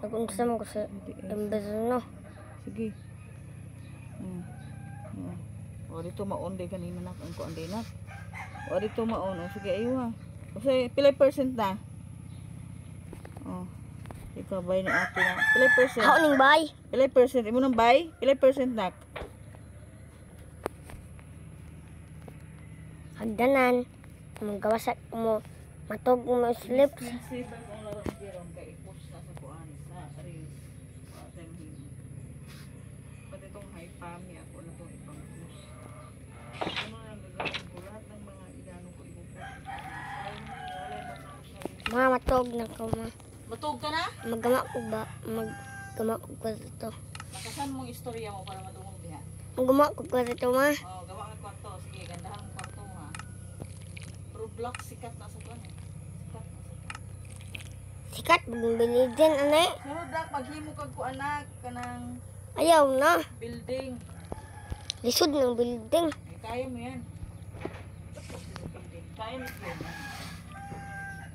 Nag-unsa mo ko sa imbes no. Sige. O dito maon day kanina nak ang kuan day nak. O dito maon. O sige ayo ha. Kasi pilay percent na. Oh. Ikaw bay ni ate na. Pilay percent. Hao ning bay. Pilay percent. Imo nang bay? Pilay percent nak. Hagdanan. Magawasak mo. Matog mo slip. Screensaver kung laro ang giron kay i-post na sa kuan sa reels. Pati itong high pami ako na itong ipang-post. Ano na gagawin ko lahat ng mga idano ko ipopost. Mga matog na ko ma. Matug ka na? Magama ko ba? Magama ko ko ito. Makasan mong istorya mo para matungog diha. Magama ko ko ito ma. Oh, gawa ka kwarto. Sige, gandahan ang kwarto mo ha. Pro block sikat na sa kuan. Sikat na sa kuan. Sikat bili din ane. Sunod dak maghimo kag ko anak kanang Ayaw na. building. Lisod ng building. Ay, kaya mo yan. Kaya mo yan.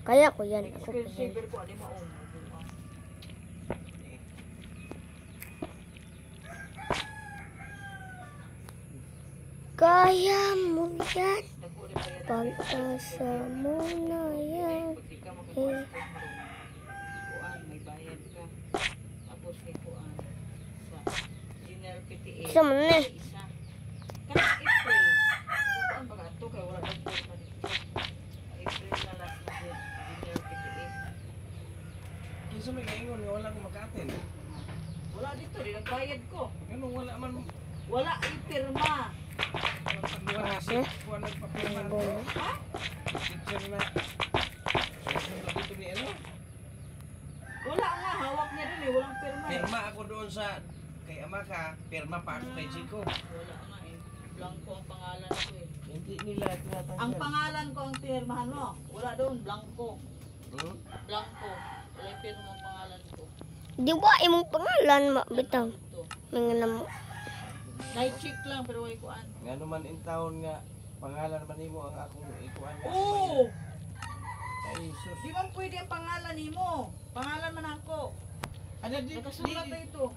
Kaya ko yan. Ako ko yan. Screensaver ko ano maong. Kaya mo yan. Pag-asa mo na yan. Pag di ka magkukuha kuan, may bayad ka. Tapos may kuan sa General PTA. Isa man na. Isa. Kanang April. Kuan ba ato kay wala nang kuha dito. April na last na General PTA. Kinsa may kaingon nga wala ko makaten. Wala dito, di nagbayad ko. Ano wala man Wala ipirma. pagduwa na si kuan nagpapirma. Ha? Teacher na. Susunod dito ni ano? Wala nga, hawak niya dun eh, walang pirma eh. Pirma ako doon sa kay ama ka, pirma pa ako kay Chico. Wala nga eh. Blanco ang pangalan ko eh. Hindi nila tinatanggal. Ang pangalan ko ang pirmahan mo. Wala doon, blanco. Hmm? Blanco. Wala yung pirma ang pangalan ko. Di ba imong pangalan bitaw? Ito. Mga namo. Night check lang pero way kuan. Nga naman in town nga pangalan man nimo ang akong ikuan nga. Oo! Ay sus. Di man pwede ang pangalan nimo. Pangalan man ako. Ano di Nakasulat na ito.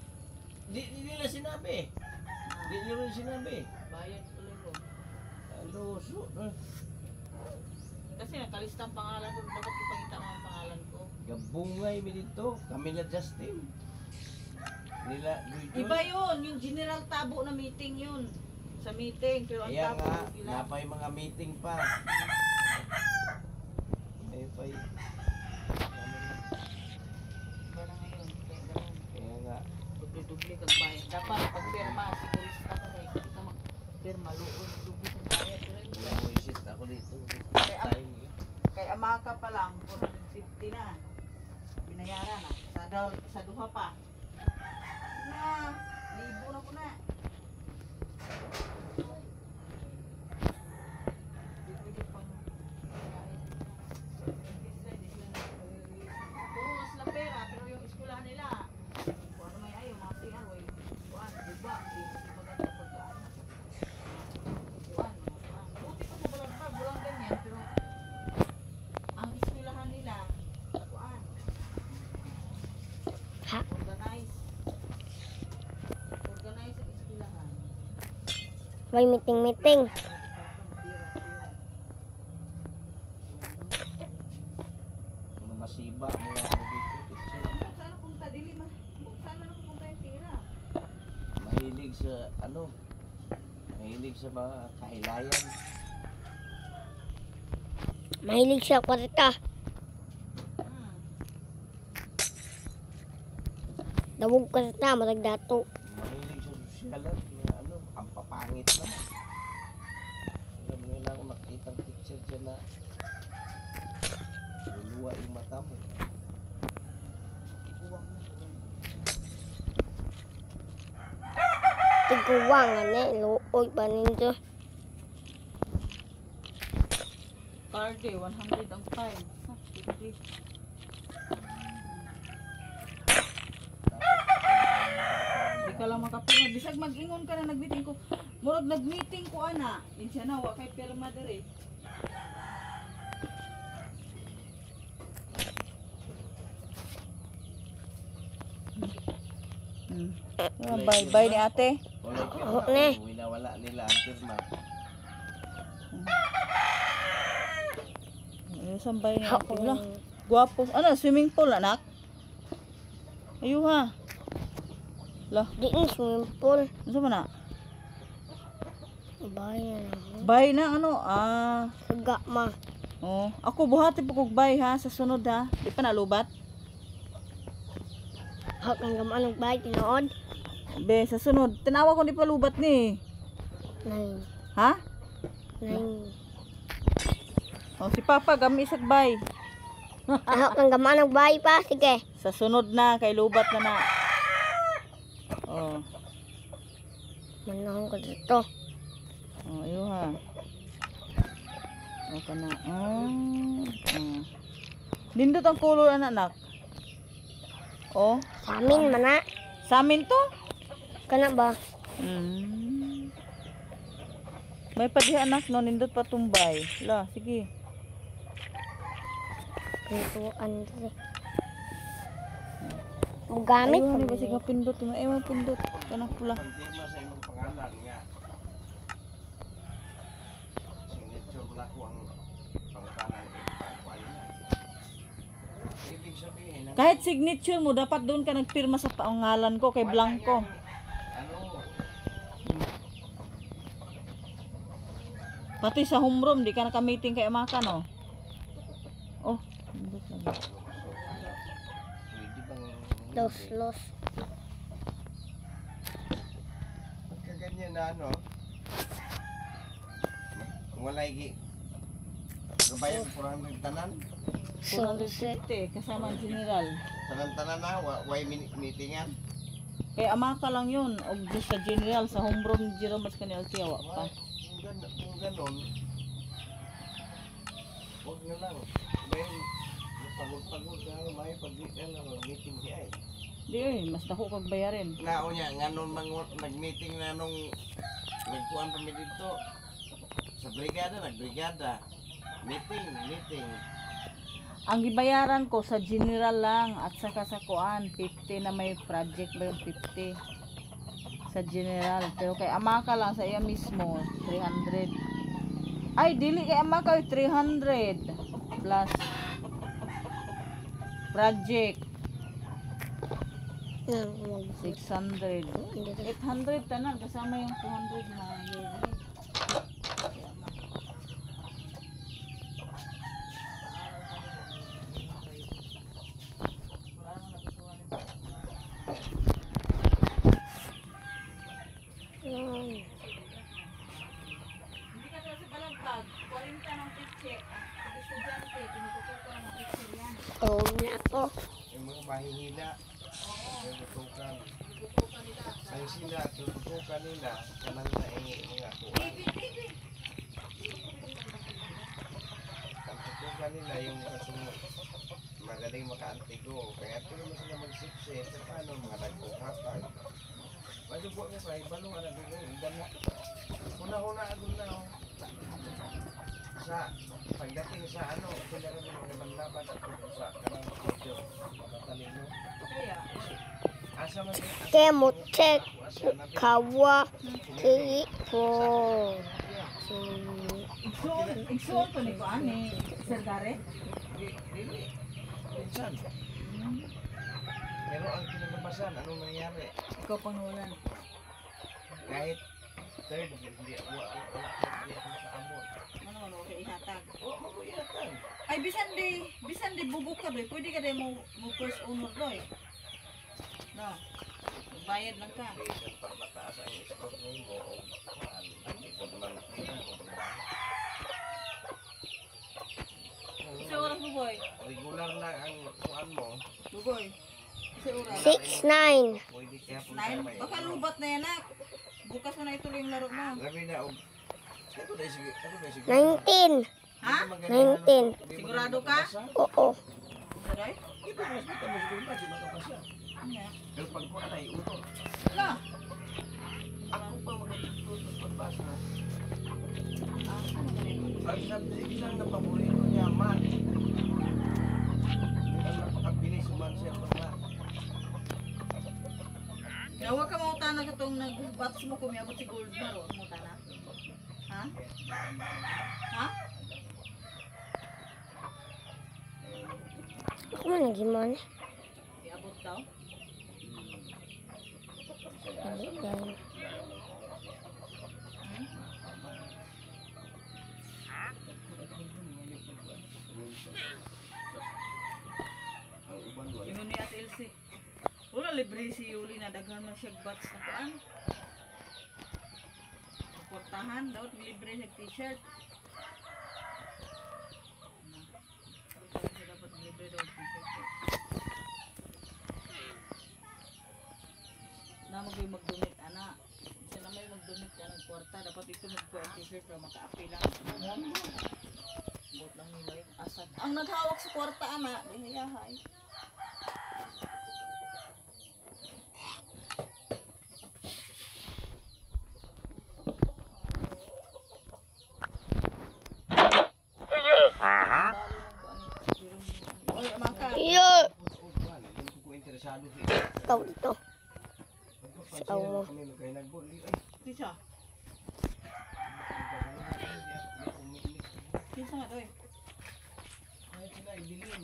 di nila sinabi. Di nila sinabi. Bayad tuloy ko. Ano so. Kasi nakalista ang pangalan ko. Dapat ipakita mo ang pangalan ko. Gabungay mi dito. Camila Justin. Nila Luis. Iba yun. Yung general tabo na meeting yun. Sa meeting. Pero ang Kaya tabo nga, ilan. napay mga meeting pa. May pa Para ngayon. Kaya ganun. Kaya nga, Dubli-dubli kag bayad. Dapat pag pirma, sigurista ka na kita pirma, luon, dubli kag bayad. namuisit ako dito. Kay ama ka pa lang, 450 na. Binayaran na. Sa duha pa. Na, libo na ko na. Di pwede pang puro na sila pera, pero yung eskwelahan nila, kung ano may ayaw, mga PR, way, kuhan, diba, hindi maganda pagkaan. Kuhan, buti pa sa bulang walang ganyan, pero ang eskwelahan nila, kuhan, Ha? organize ang eskwelahan. May meeting. Mga masiba, mga ako dito. Saan punta? Dili man. Saan man punta yung tira? Mahilig sa, ano, mahilig sa mga kahilayan. Mahilig siya kwarta. Dawog kwarta, matag dato. Mahilig sa sosyalan, mga ano, ang papangit na. Alam mo lang ako nakita ang picture dyan na luluwa yung mata mo. Tiguwang ane, luoy pa ninyo. Per day, 100 ang time. Ha, 50. Di ka lang makapunod. Bisag mag-ingon ka na nag-meeting ko. Murag nag-meeting ko ana. Insya na, wa kay perma dere. Bye-bye ni ate. Wala Oo, ne. winawala nila ang pirma. Ayun, bye ni ate. Wala. Guwapo. Ano, swimming pool, anak? Ayun ha. Lah, Di ni swimming pool. ano ba na? Bayan na. Bye na, ano? Saga ma. Oh. Ako, buhati po kong bye ha, sa sunod ha. Di pa nalubat? Hak ang gamaan ng bahay, tinood. Be, sa sunod. Tinawa ko di pa lubat ni. 9. Ha? 9. Oh, si Papa, gami isag bye. Hak ang gamaan ng bahay pa, sige. Sa sunod na, kay lubat na na. Oh. Manahon ko dito. Oh, ayun ha. O ka na. Lindot ang color, anak. Oh, Sa amin, mana. sa amin to? Kana ba? May pa di anak, no? Nindot pa tumbay. La, sige. Pintuan dito. Ang gamit. Ayun, di ba sige pindot? Ayun, pindot. Kanang pula. Ang pirma sa imong pangalan nga. Signature na ko ang pangkalan ibig sabihin Kahit signature mo, dapat doon ka nagpirma sa pangalan ko, kay Blanco. ano Pati sa homeroom, di ka naka-meeting kay Amaka, no? Oh, pindot lang. pwede bang Los. kaganyan na ano walay gi gabayan 400 tanan 450, kasama ang general. tanan na way meetingan Kay Amaka lang yun, o sa general, sa homeroom ni Jerome at kanil tiyawa pa. kung ganon huwag na lang may pagod na may pag-meeting na meeting di ay Di mas dako kag bayarin. nao niya nganon nag-meeting na nung nagkuhan pa mi dito sa brigada nagbrigada meeting Ang gibayaran ko sa general lang at saka sa kuan 50 na may project ba yung 50 sa general, pero kay Amaka lang sa iya mismo 300. Ay dili kay Amaka 300 plus project 600 800 tanan kasama yung 200 na yearly. Hindi ka kasi balagtag, 40 ng pitche. Ang estudyante, tinututukan ng pitche yan. Oh, na ako. yung mga mahihina yung tutukan Tinututukan nila. ang sila tutukan nila kanang na mga kuhan ang tutukan nila yung kasunod magaling makaantigo kaya ito naman sila magsipsip sa paano mga nagkuhatag malubo nga sa ibalong anak nila iban na una-una agad na sa pagdating sa ano sila rin mga laban at sa kanang medyo makatalino Kaya, asa man Kemo check. Kawa. Kiko. igsuon to ni ko ani, Sir Gare. Dili. Minsan. Pero ang kinalabasan, anong nangyari? Ikaw pang nawalan. Kahit third, hindi ako makaabot. Ano okay ihatag. Oo, maguyatan. Ay bisan di bubuk ka doy. Pwede ka din mo first owner doy. No. Bayad lang ka. Minsan pag mataas ang score mo, o ikot man Isa oras mo boy. regular lang ang kuan mo, Bugoy. Isa oras. 6-9. pwede kaya Nine. Baka lubat na yan nak. Bukas mo na ituloy yung laro mo. Grabe na, ako na sige, 19. Ha? 19. Sigurado ka? Oo. Saray? Kita mo siguro ba, di makapasa. Ano? Pero pag kuan ay uto. Ala. Ako pa magatututo sa pagbasa. Ano ganito? Ang subject lang na paborito niya, man. Ang napakabilis man siya pagka. Nawa ka mo tanag itong nag-bats mo kumiabot si Gold Maro. Mo tanag? Ha? Ha? Ako man nagimon. Iabot daw? Hindi ganun. Hmm? Ingon ni Ate Elsie. Wala libre si Yuli na daghan man siya bats na kuan. Portahan daw libre siya t-shirt. Dapat libre daw t-shirt. Na mag-donate ana. Isa na may mag-donate ka ng kwarta, dapat ito magkuha t-shirt para maka-apply lang. Bot lang nila yung asad. Ang naghawak sa kwarta ana, dihayahay. Oy, maka. Iyo! Hindi ko interesado sa ito. Ikaw dito. Sa mo. Kami magkainagbol. Kisa. Kisa nga doy. Ay, sila ibilin.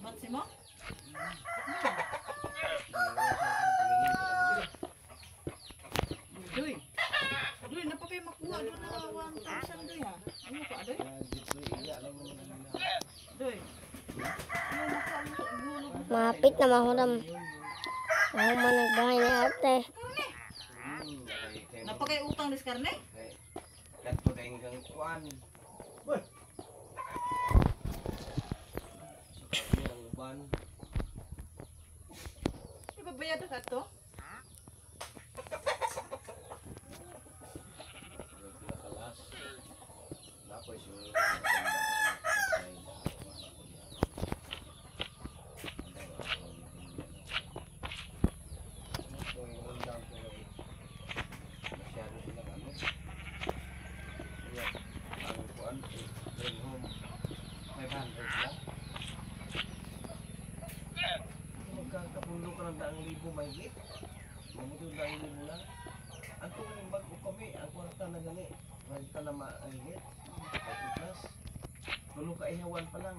Batsi mo? Doy. Doy, na pa kayo makuha doon na 1,000 doy ha. Ano ka doy? Doy. Mapit na mahuram. Ako man nagbahay ni ate. Napa kayo utang dis karne? Dato na hanggang kuan. Sa ang uban. Ibabayad ka to? Nakalas. Napoy siya. Masyado silang ano. Ang kuan, bring home 500 lang. Magkakapundo ka ng 1,000 may hit. Mabuti yung 1,000 lang. Ang tuwing bago kami, ang kwarta na gani. Kwarta na maahit. 40 plus. Tulong ka ihawan pa lang.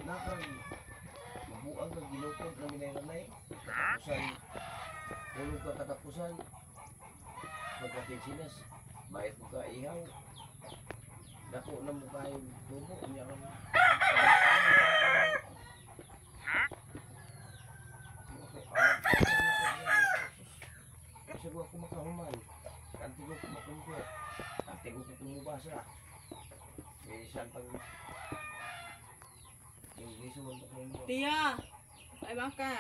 Nakang mabuang ang ginukod ng minay-nanay. Katapusan. Tulong ka katapusan. Pagkating sinas. Bayad mo ka ihaw. Dako na mo kayong tubo. Niya ka mo. Kasi ko ako makahuman. Kanti ko kumakumpyo. Kanti ko kumubasa. May isang pag... Yung liso mo makahuman. Tia. Ay baka.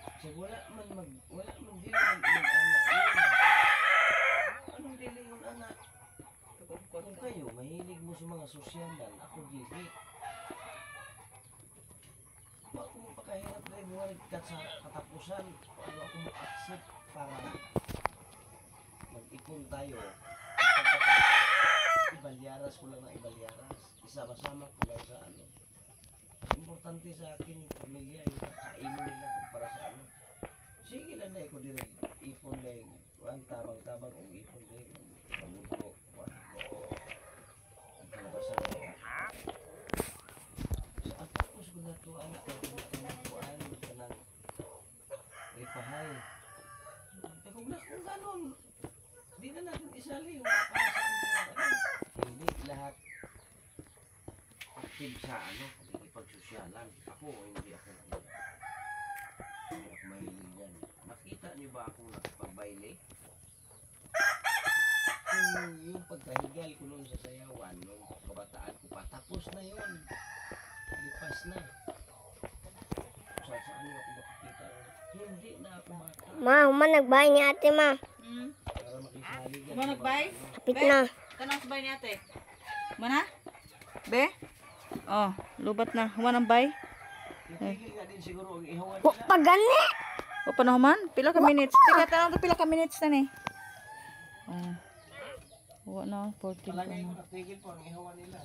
Kasi wala man dili man yung anak yun. Anong dili yung anak? Kung kayo, mahilig mo sa mga sosyalan, ako dili. Ako mo pakahirap na yung mga nagkat sa katapusan. Ano ako mo-accept para mag-ipon tayo. Ibalyaras ko lang na ibalyaras. Isama-sama ko lang sa ano. Importante sa akin yung pamilya, yung kain nila para sa ano. Sige lang na ako din ipon na yung ang tabang-tabang ang ipon na yung pamilya. Ang kalabasan na yun. Sa atapos ko na ito, anak ko, kuhaan ka ng ripahay. Kung gano'n, di na natin isali yung para sa ano. Hindi lahat active sa ano, pag-sosyalan. Ako, hindi ako mahilig yan. Nakita niyo ba akong nakapag-baile? Yung pagkahigal ko noon sa sayawan, nung kabataan ko pa, tapos na yun. Lipas na. Saan niyo ako makikita? Hindi na ako mata. Ma, human nagbahay ni ate ma. Para makisali yan. Kumanog bay? Kapit na. Kanang sabay ni ate. Mana? Be? Oh, lubat na. Human ang bay? Itigil nga din siguro ang ihawan Wa nila. pa gani. O paano human? Pila ka minutes? Tika, tanong ko pila ka minutes na ni. Oh. Huwa na, 14 pa Palagay ko na. natigil po ang ihawan nila.